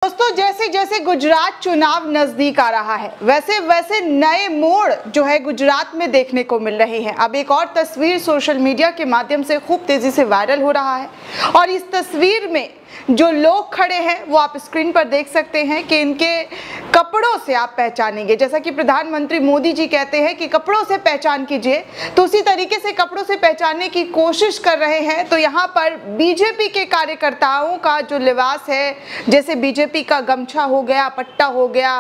दोस्तों जैसे जैसे गुजरात चुनाव नजदीक आ रहा है वैसे वैसे नए मोड़ जो है गुजरात में देखने को मिल रहे हैं। अब एक और तस्वीर सोशल मीडिया के माध्यम से खूब तेजी से वायरल हो रहा है और इस तस्वीर में जो लोग खड़े हैं वो आप स्क्रीन पर देख सकते हैं कि इनके कपड़ों से आप पहचानेंगे। जैसा कि प्रधानमंत्री मोदी जी कहते हैं कि कपड़ों से पहचान कीजिए, तो उसी तरीके से कपड़ों से पहचानने की कोशिश कर रहे हैं। तो यहाँ पर बीजेपी के कार्यकर्ताओं का जो लिबास है, जैसे बीजेपी का गमछा हो गया, पट्टा हो गया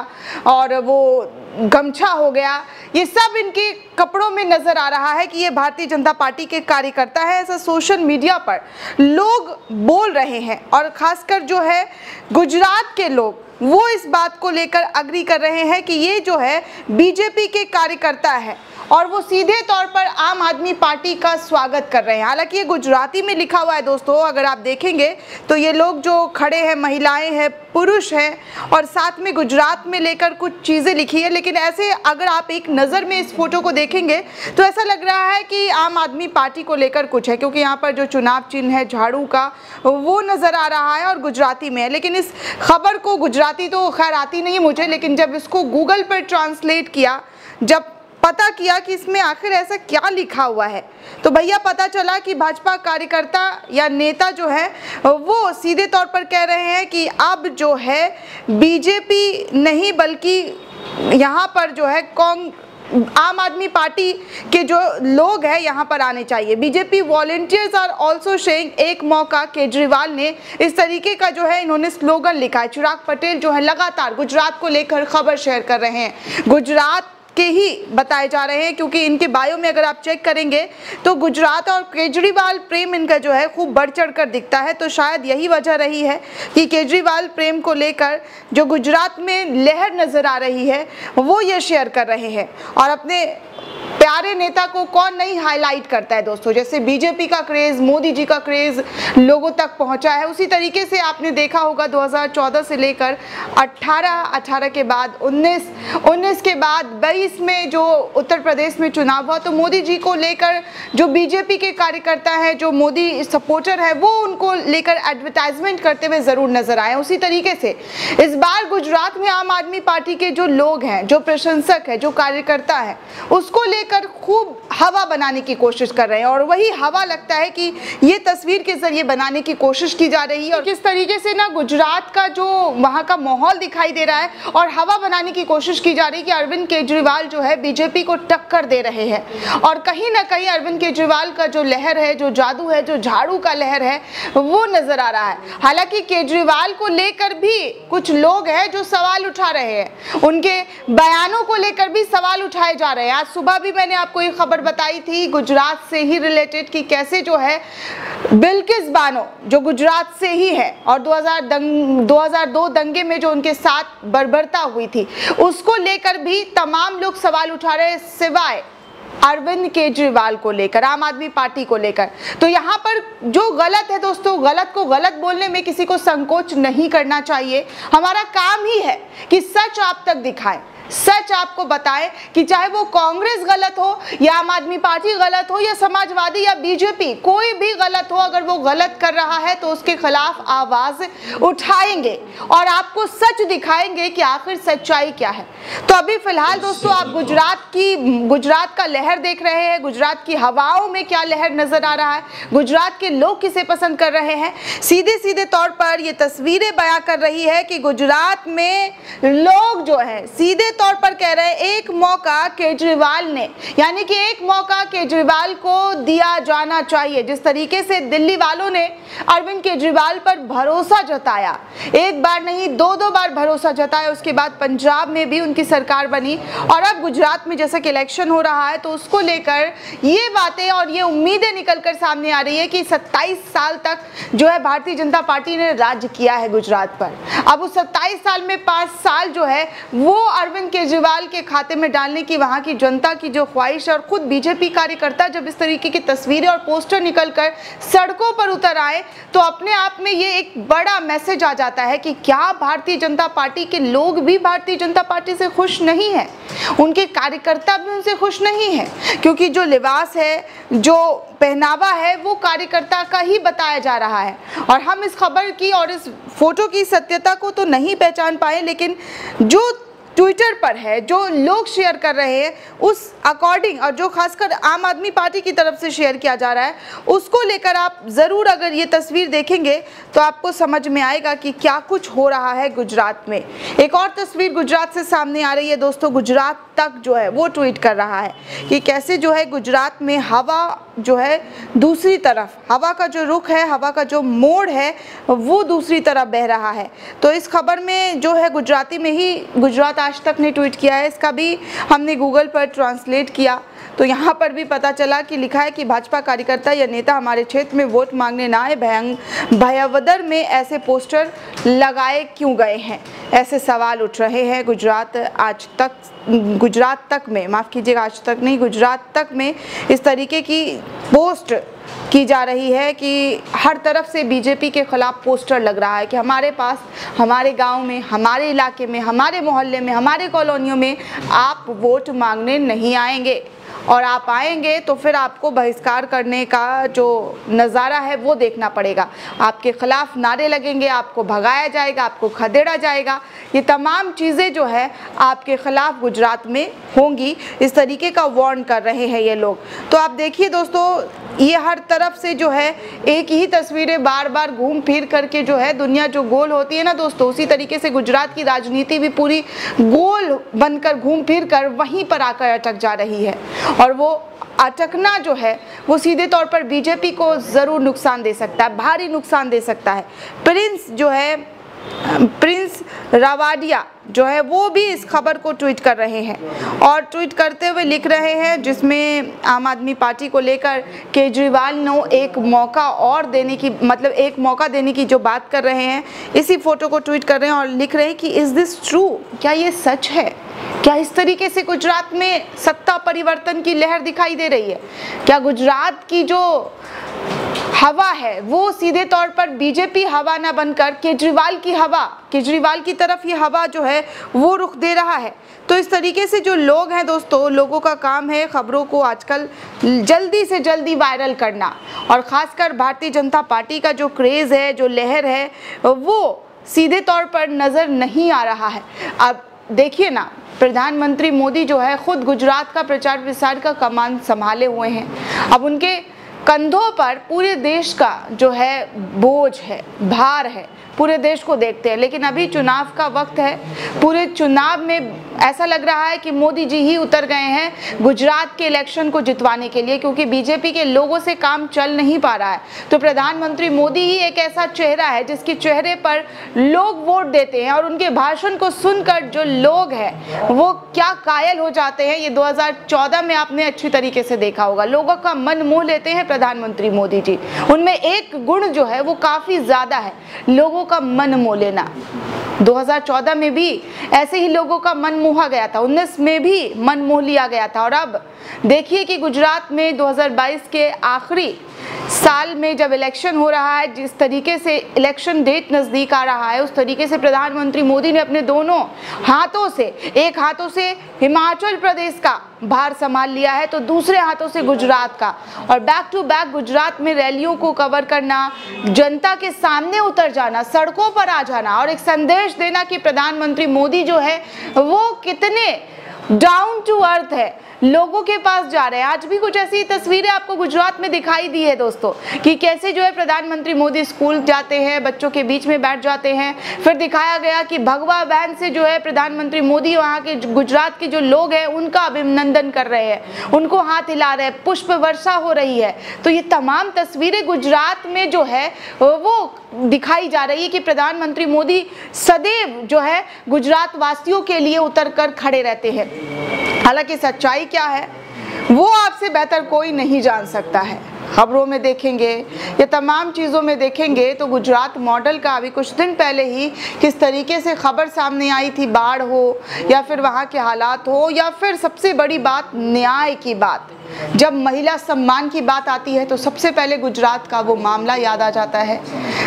और वो गमछा हो गया, ये सब इनके कपड़ों में नजर आ रहा है कि ये भारतीय जनता पार्टी के कार्यकर्ता है। ऐसा सोशल मीडिया पर लोग बोल रहे हैं और खासकर जो है गुजरात के लोग वो इस बात को लेकर अग्री कर रहे हैं कि ये जो है बीजेपी के कार्यकर्ता है और वो सीधे तौर पर आम आदमी पार्टी का स्वागत कर रहे हैं। हालांकि ये गुजराती में लिखा हुआ है दोस्तों, अगर आप देखेंगे तो ये लोग जो खड़े हैं, महिलाएं हैं, पुरुष हैं और साथ में गुजरात में लेकर कुछ चीज़ें लिखी है। लेकिन ऐसे अगर आप एक नज़र में इस फोटो को देखेंगे तो ऐसा लग रहा है कि आम आदमी पार्टी को लेकर कुछ है, क्योंकि यहाँ पर जो चुनाव चिन्ह है झाड़ू का वो नज़र आ रहा है और गुजराती में है। लेकिन इस खबर को गुजराती तो खैर आती नहीं मुझे, लेकिन जब इसको गूगल पर ट्रांसलेट किया, जब पता किया कि इसमें आखिर ऐसा क्या लिखा हुआ है, तो भैया पता चला कि भाजपा कार्यकर्ता या नेता जो है वो सीधे तौर पर कह रहे हैं कि अब जो है बीजेपी नहीं बल्कि यहाँ पर जो है आम आदमी पार्टी के जो लोग हैं यहाँ पर आने चाहिए। BJP volunteers are also sharing एक मौका, केजरीवाल ने इस तरीके का जो है इन्होंने स्लोगन लिखा है। चिराग पटेल जो है लगातार गुजरात को लेकर खबर शेयर कर रहे हैं, गुजरात के ही बताए जा रहे हैं, क्योंकि इनके बायो में अगर आप चेक करेंगे तो गुजरात और केजरीवाल प्रेम इनका जो है खूब बढ़ चढ़ कर दिखता है। तो शायद यही वजह रही है कि केजरीवाल प्रेम को लेकर जो गुजरात में लहर नजर आ रही है वो ये शेयर कर रहे हैं। और अपने प्यारे नेता को कौन नहीं हाईलाइट करता है दोस्तों। जैसे बीजेपी का क्रेज, मोदी जी का क्रेज लोगों तक पहुंचा है, उसी तरीके से आपने देखा होगा 2014 से लेकर 18 के बाद 19 के बाद 22 में जो उत्तर प्रदेश में चुनाव हुआ, तो मोदी जी को लेकर जो बीजेपी के कार्यकर्ता है, जो मोदी सपोर्टर है, वो उनको लेकर एडवर्टाइजमेंट करते हुए जरूर नजर आए। उसी तरीके से इस बार गुजरात में आम आदमी पार्टी के जो लोग हैं, जो प्रशंसक है, जो कार्यकर्ता है, उसको लेकर खूब हवा बनाने की कोशिश कर रहे हैं। और वही हवा लगता है कि ये तस्वीर के जरिए बनाने की कोशिश की जा रही है और किस तरीके से ना गुजरात का जो वहां का माहौल दिखाई दे रहा है और हवा बनाने की कोशिश की जा रही है कि अरविंद केजरीवाल जो है बीजेपी को टक्कर दे रहे हैं। और कहीं ना कहीं अरविंद केजरीवाल का जो लहर है, जो जादू है, जो झाड़ू का लहर है, वो नजर आ रहा है। हालांकि केजरीवाल को लेकर भी कुछ लोग हैं जो सवाल उठा रहे हैं, उनके बयानों को लेकर भी सवाल उठाए जा रहे हैं। आज सुबह भी मैंने आपको एक खबर बताई थी गुजरात से ही रिलेटेड कि कैसे जो है बिल्किस बानो जो गुजरात से ही है और 2002 दंगे में जो उनके साथ बर्बरता हुई थी, उसको लेकर भी तमाम लोग सवाल उठा रहे हैं, सिवाय अरविंद केजरीवाल को लेकर, आम आदमी पार्टी को लेकर। तो यहाँ पर जो गलत है दोस्तों, गलत को गलत बोलने में किसी को संकोच नहीं करना चाहिए। हमारा काम ही है कि सच आप तक दिखाएं, सच आपको बताएं कि चाहे वो कांग्रेस गलत हो या आम आदमी पार्टी गलत हो या समाजवादी या बीजेपी, कोई भी गलत हो, अगर वो गलत कर रहा है तो उसके खिलाफ आवाज उठाएंगे और आपको सच दिखाएंगे कि आखिर सच्चाई क्या है। तो अभी फिलहाल दोस्तों आप गुजरात का लहर देख रहे हैं, गुजरात की हवाओं में क्या लहर नजर आ रहा है, गुजरात के लोग किसे पसंद कर रहे हैं। सीधे तौर पर ये तस्वीरें बयां कर रही है कि गुजरात में लोग जो है सीधे तौर पर कह रहे हैं एक मौका केजरीवाल ने, यानी कि एक मौका केजरीवाल को दिया जाना चाहिए। जिस तरीके से दिल्ली वालों ने अरविंद केजरीवाल पर भरोसा जताया, एक बार नहीं दो बार भरोसा जताया, उसके बाद पंजाब में भी उनकी सरकार बनी और अब गुजरात में जैसा कि इलेक्शन हो रहा है तो उसको लेकर ये बातें और ये उम्मीदें निकलकर सामने आ रही है कि 27 साल तक जो है भारतीय जनता पार्टी ने राज्य किया है गुजरात पर। अब उस 27 साल में 5 साल जो है वो अरविंद केजरीवाल के खाते में डालने की वहां की जनता की जो ख्वाहिश है, और खुद बीजेपी कार्यकर्ता जब इस तरीके की तस्वीरें और पोस्टर निकलकर सड़कों पर उतर आए तो अपने आप में ये एक बड़ा मैसेज आ जाता है कि क्या भारतीय जनता पार्टी के लोग भी भारतीय जनता पार्टी से खुश नहीं है, उनके कार्यकर्ता भी उनसे खुश नहीं है, क्योंकि जो लिबास है, जो पहनावा है, वो कार्यकर्ता का ही बताया जा रहा है। और हम इस खबर की और इस फोटो की सत्यता को तो नहीं पहचान पाए, लेकिन जो ट्विटर पर है, जो लोग शेयर कर रहे हैं उस अकॉर्डिंग, और जो खासकर आम आदमी पार्टी की तरफ से शेयर किया जा रहा है, उसको लेकर आप ज़रूर अगर ये तस्वीर देखेंगे तो आपको समझ में आएगा कि क्या कुछ हो रहा है गुजरात में। एक और तस्वीर गुजरात से सामने आ रही है दोस्तों। गुजरात तक जो है वो ट्वीट कर रहा है कि कैसे जो है गुजरात में हवा जो है दूसरी तरफ, हवा का जो रुख है, हवा का जो मोड़ है वो दूसरी तरफ बह रहा है। तो इस खबर में जो है गुजराती में ही गुजरात आज तक ने ट्वीट किया है, इसका भी हमने गूगल पर ट्रांसलेट किया तो यहाँ पर भी पता चला कि लिखा है कि भाजपा कार्यकर्ता या नेता हमारे क्षेत्र में वोट मांगने ना आए, भयावदर में ऐसे पोस्टर लगाए क्यों गए हैं, ऐसे सवाल उठ रहे हैं। गुजरात तक में, माफ़ कीजिएगा आज तक नहीं, गुजरात तक में इस तरीके की पोस्ट की जा रही है कि हर तरफ से बीजेपी के खिलाफ पोस्टर लग रहा है कि हमारे पास, हमारे गांव में, हमारे इलाके में, हमारे मोहल्ले में, हमारे कॉलोनियों में आप वोट मांगने नहीं आएंगे, और आप आएंगे तो फिर आपको बहिष्कार करने का जो नज़ारा है वो देखना पड़ेगा, आपके खिलाफ नारे लगेंगे, आपको भगाया जाएगा, आपको खदेड़ा जाएगा, ये तमाम चीज़ें जो है आपके खिलाफ गुजरात में होंगी, इस तरीके का वार्न कर रहे हैं ये लोग। तो आप देखिए दोस्तों, ये हर तरफ से जो है एक ही तस्वीरें बार बार घूम फिर करके जो है, दुनिया जो गोल होती है ना दोस्तों, उसी तरीके से गुजरात की राजनीति भी पूरी गोल बनकर घूम फिर कर वहीं पर आकर अटक जा रही है, और वो अटकना जो है वो सीधे तौर पर बीजेपी को ज़रूर नुकसान दे सकता है, भारी नुकसान दे सकता है। प्रिंस रावाडिया जो है वो भी इस खबर को ट्वीट कर रहे हैं, और ट्वीट करते हुए लिख रहे हैं, जिसमें आम आदमी पार्टी को लेकर केजरीवाल ने एक मौका और देने की, मतलब एक मौका देने की जो बात कर रहे हैं, इसी फोटो को ट्वीट कर रहे हैं और लिख रहे हैं कि इज़ दिस ट्रू, क्या ये सच है, क्या इस तरीके से गुजरात में सत्ता परिवर्तन की लहर दिखाई दे रही है, क्या गुजरात की जो हवा है वो सीधे तौर पर बीजेपी हवा ना बनकर केजरीवाल की हवा, केजरीवाल की तरफ ये हवा जो है वो रुख दे रहा है। तो इस तरीके से जो लोग हैं दोस्तों, लोगों का काम है खबरों को आजकल जल्दी से जल्दी वायरल करना, और ख़ासकर भारतीय जनता पार्टी का जो क्रेज़ है, जो लहर है, वो सीधे तौर पर नज़र नहीं आ रहा है। अब देखिए ना, प्रधानमंत्री मोदी जो है खुद गुजरात का प्रचार प्रसार का कमान संभाले हुए हैं, अब उनके कंधों पर पूरे देश का जो है बोझ है, भार है, पूरे देश को देखते हैं। लेकिन अभी चुनाव का वक्त है, पूरे चुनाव में ऐसा लग रहा है कि मोदी जी ही उतर गए हैं गुजरात के इलेक्शन को जितवाने के लिए, क्योंकि बीजेपी के लोगों से काम चल नहीं पा रहा है। तो प्रधानमंत्री मोदी ही एक ऐसा चेहरा है जिसके चेहरे पर लोग वोट देते हैं, और उनके भाषण को सुनकर जो लोग हैं वो क्या कायल हो जाते हैं, ये 2014 में आपने अच्छी तरीके से देखा होगा। लोगों का मन मोह लेते हैं प्रधानमंत्री मोदी जी, उनमें एक गुण जो है वो काफ़ी ज़्यादा है, लोगों का मन मोह लेना। 2014 में भी ऐसे ही लोगों का मन मोहा गया था, 19 में भी मन मोह लिया गया था, और अब देखिए कि गुजरात में 2022 के आखिरी साल में जब इलेक्शन हो रहा है, जिस तरीके से इलेक्शन डेट नज़दीक आ रहा है, उस तरीके से प्रधानमंत्री मोदी ने अपने दोनों हाथों से, एक हाथों से हिमाचल प्रदेश का भार संभाल लिया है तो दूसरे हाथों से गुजरात का, और बैक टू बैक गुजरात में रैलियों को कवर करना, जनता के सामने उतर जाना, सड़कों पर आ जाना, और एक संदेश देना कि प्रधानमंत्री मोदी जो है वो कितने डाउन टू अर्थ है, लोगों के पास जा रहे हैं। आज भी कुछ ऐसी तस्वीरें आपको गुजरात में दिखाई दी है दोस्तों, कि कैसे जो है प्रधानमंत्री मोदी स्कूल जाते हैं, बच्चों के बीच में बैठ जाते हैं, फिर दिखाया गया कि भगवा वैन से जो है प्रधानमंत्री मोदी वहाँ के गुजरात के जो लोग हैं उनका अभिनंदन कर रहे हैं, उनको हाथ हिला रहे हैं, पुष्प वर्षा हो रही है। तो ये तमाम तस्वीरें गुजरात में जो है वो दिखाई जा रही है कि प्रधानमंत्री मोदी सदैव जो है गुजरात वासियों के लिए उतर कर खड़े रहते हैं। हालांकि सच्चाई क्या है वो आपसे बेहतर कोई नहीं जान सकता है। खबरों में देखेंगे, ये तमाम चीज़ों में देखेंगे तो गुजरात मॉडल का अभी कुछ दिन पहले ही किस तरीके से खबर सामने आई थी, बाढ़ हो या फिर वहाँ के हालात हो या फिर सबसे बड़ी बात न्याय की बात। जब महिला सम्मान की बात आती है तो सबसे पहले गुजरात का वो मामला याद आ जाता है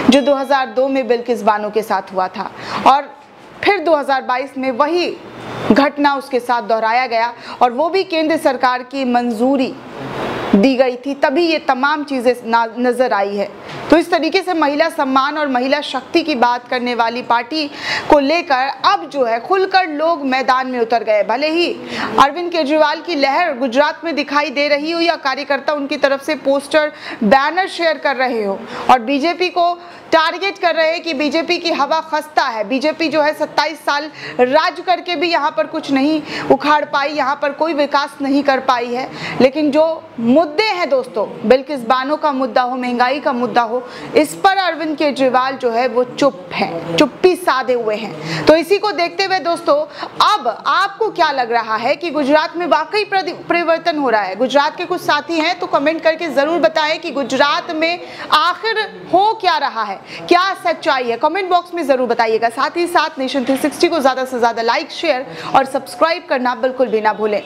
जो 2002 में बिल्किस बानो के साथ हुआ था और फिर 2022 में वही घटना उसके साथ दोहराया गया और वो भी केंद्र सरकार की मंजूरी दी गई थी, तभी ये तमाम चीज़ें नज़र आई है। तो इस तरीके से महिला सम्मान और महिला शक्ति की बात करने वाली पार्टी को लेकर अब जो है खुलकर लोग मैदान में उतर गए। भले ही अरविंद केजरीवाल की लहर गुजरात में दिखाई दे रही हो या कार्यकर्ता उनकी तरफ से पोस्टर बैनर शेयर कर रहे हो और बीजेपी को टारगेट कर रहे हैं कि बीजेपी की हवा खस्ता है, बीजेपी जो है 27 साल राज करके भी यहाँ पर कुछ नहीं उखाड़ पाई, यहाँ पर कोई विकास नहीं कर पाई है। लेकिन जो मुद्दे हैं दोस्तों, बिल्किस बानो का मुद्दा हो, महंगाई का मुद्दा हो, इस पर अरविंद केजरीवाल जो है वो चुप हैं, चुप्पी साधे हुए हैं। तो इसी को देखते हुए दोस्तों अब आपको क्या लग रहा है कि गुजरात में वाकई परिवर्तन हो रहा है? गुजरात के कुछ साथी हैं तो कमेंट करके जरूर बताएं कि गुजरात में आखिर हो क्या रहा है, क्या सच्चाई है, कमेंट बॉक्स में जरूर बताइएगा। साथ ही साथ नेशन 360 को ज्यादा से ज्यादा लाइक, शेयर और सब्सक्राइब करना बिल्कुल भी ना भूलें।